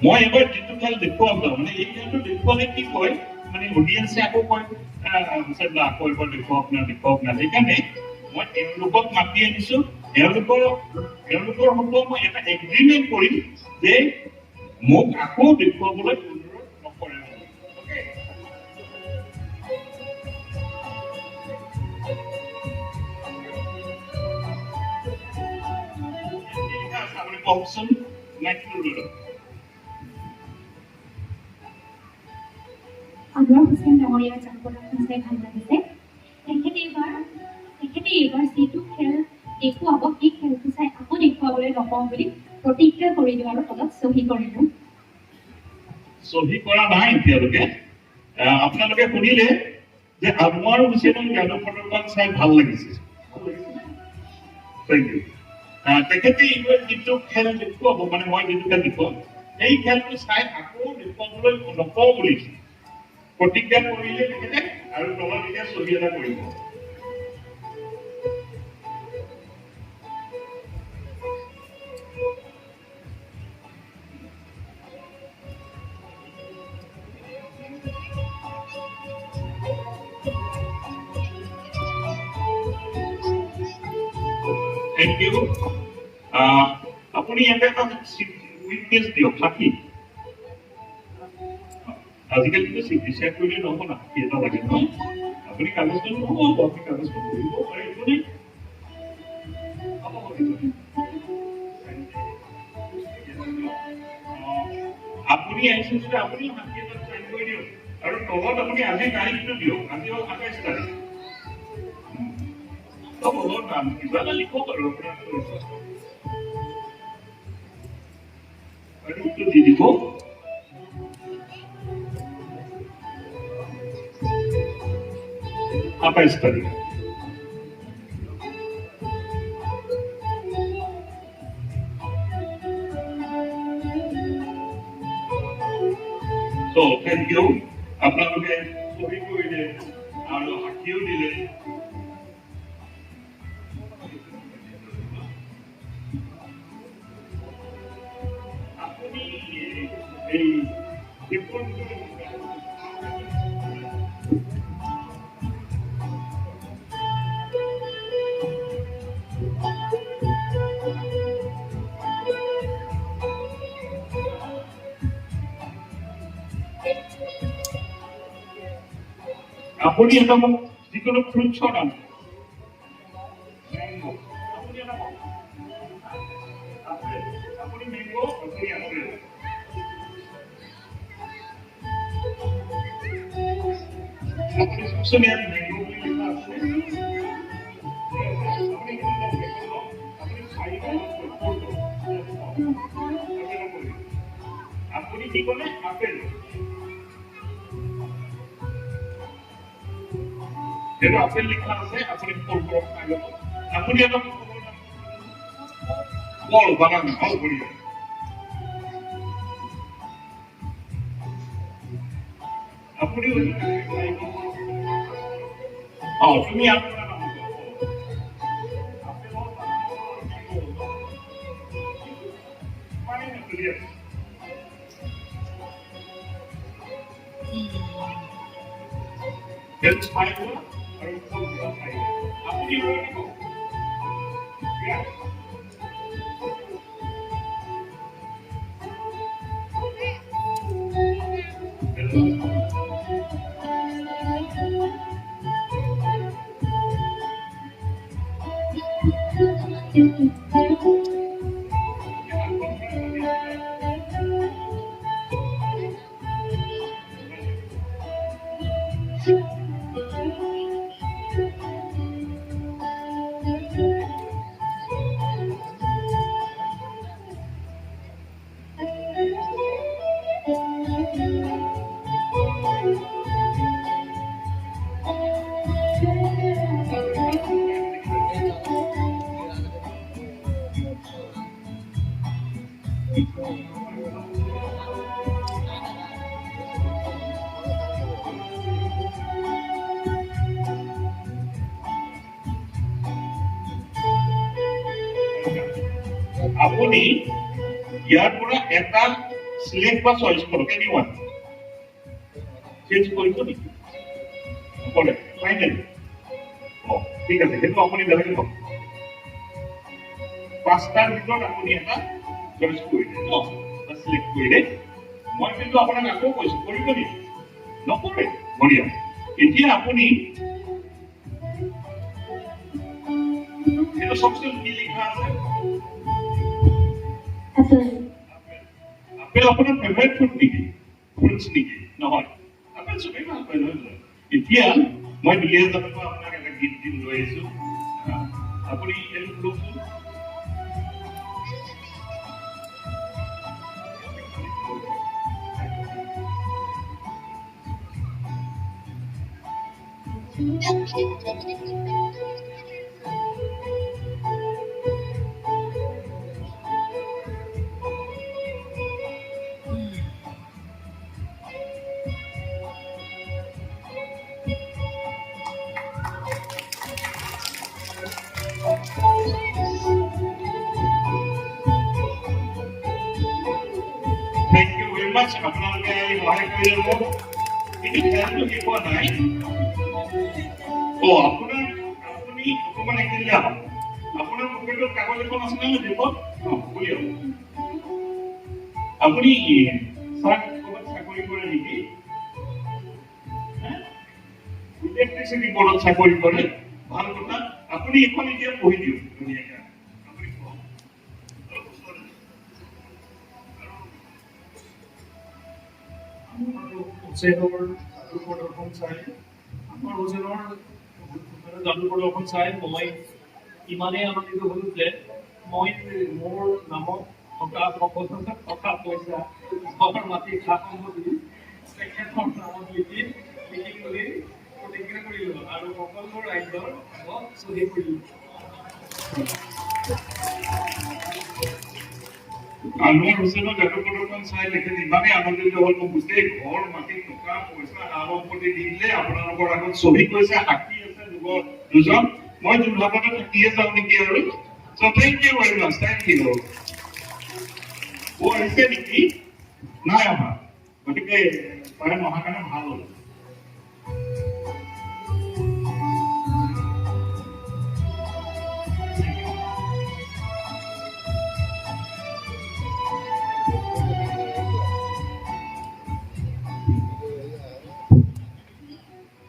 মই এবাৰ যিটো খেল দেখুৱাম তাৰমানে এই খেলটো দেখুৱালে কি কয় মানে অডিয়েন্সে আকৌ কয় আকৌ এবাৰ দেখুৱাওক না সেইকাৰণে মই তেওঁলোকক মাতি আনিছো তেওঁলোকৰ সৈতে মই এটা এগ্ৰিমেণ্ট কৰিম যে মোক আকৌ দেখুৱাবলৈ অনুৰোধ নকৰে কওকচোন আনোৱাৰ হুছেইন ডাঙৰীয়াৰ জানপ্ৰদৰ্শন চাই ভাল লাগিছে। তেখেতে এইবাৰ যিটো খেল দেখুৱাব সেই খেলটো চাই আকৌ দেখুৱাবলৈ নকওঁ বুলি প্ৰতিজ্ঞা কৰিলোঁ আৰু তলত চহী কৰিলোঁ। চহী কৰা নাই এতিয়ালৈকে। আপোনালোকে শুনিলে যে আনোৱাৰ হুছেইনৰ জানপ্ৰদৰ্শন চাই ভাল লাগিছে। Thank you. তেখেতে এইবাৰ যিটো খেল দেখুৱাব মানে মই যিটো খেল দেখুৱাম সেই খেলটো চাই আকৌ দেখুৱাবলৈ নকওঁ বুলি প্ৰতিজ্ঞা কৰিলে তেখেতে আৰু তলত এতিয়া চহী এটা কৰিব। Thank you. আপুনি ইয়াতে এটা উইটনেছ দিয়ক সাক্ষী। আজিকালিতো চিগনেচাৰ কৰিলে নহ'ব না এটা লাগে ন আপুনি কাগজখন নহ'ব আপুনি কাগজখন কৰিব পাৰিব নে আপুনি আহিছে যদি আপুনি সাক্ষী এটা চাইন কৰি দিয়ক আৰু তলত আপুনি আজি তাৰিখটো দিয়ক আজি হ'ল ২৭ তাৰিখ কিবা এটা লিখক আৰু আপোনাৰ দি দিব। Apa study? So thank you. আপোনালোকে চহী কৰিলে আৰু সাক্ষীও দিলে। আপুনি এই আপুনি এটা মোক যিকোনো ফ্ৰুটছৰ নাম আপুনি মেংগো আপুনি আপেল আপুনি চোন ইয়াত মেংগো বুলি লিখা আছে আপুনি কি ক'লে আপেল যেটা আপেল লিখা আছে আপনি ফল করুন আগে আপনি এটা ফল বানান ফল করি আপনি তুমি আপনার নাম That's my one. আপনি আপুনি ইয়াৰ পৰা এটা সিলেক্ট বা চইচ কৰক এনিওয়ান চেঞ্জ কৰিব নেকি নকৰে ফাইনেলি ঠিক আছে সেইটো আপুনি বেলেগ কওক পাঁচটাৰ ভিতৰত আপুনি এটা চইচ কৰিলে ন বা সিলেক্ট কৰিলে মই কিন্তু আপোনাক আকৌ কৈছো কৰিব নেকি নকৰে বঢ়িয়া এতিয়া আপুনি এটা সবচেয়ে কি লিখা আছে আপেল আপোনাৰ ফেভাৰিট ফ্ৰুট নেকি ফ্ৰুটছ নেকি নহয় আপেল চবেই ভাল পায় নহয় এতিয়া মই 2000 টকা আপোনাক এটা গিফ্ট দিম লৈ আহিছো আপুনি এইটো লওকচোন Thank you very much. আপোনালোকে সহায় কৰিলে মোক কিন্তু খেলটো শেষ হোৱা নাই আপুনি অকণমান একেদিলে আহক আপোনাৰ পকেটত কাগজ এখন আছে নহয় দিব উলিয়াওক আপুনি ক'ৰবাত চাকৰি কৰে নেকি ইলেক্ট্ৰিচিটি বৰ্ডত চাকৰি কৰে ভাল কথা আপুনি এখন এতিয়া পঢ়ি দিয়ক ধুনীয়াকৈ হোসেনৰ প্ৰদৰ্শন চাই আমাৰ হোসেনৰ যাদু প্ৰদৰ্শন চাই মই ইমানেই আনন্দিত হ'লো যে মই মোৰ নামত থকা সকলো টকা পইচা ঘৰ মাটি খা সম্পত্তি তেখেতৰ নামত লিখি বুলি প্ৰতিজ্ঞা কৰিলোঁ আৰু সকলো ৰাইজৰ আগত চহী কৰিলোঁ আনোৱাৰ হুছেইনৰ যাদু প্ৰদৰ্শন চাই তেখেত ইমানেই আনন্দিত হ'ল মোক গোটেই ঘৰ মাটি টকা পইচা সম্পত্তি দি দিলে আপোনালোকৰ আগত চহী কৰিছে সাক্ষী আছে দুজন মই যোৰহাটতে থাকিয়ে যাওঁ নেকি আৰু so thank you very much thank you আহিছে নেকি নাই অহা গতিকে পাৰে অহাৰ কাৰণে ভাল হ'ল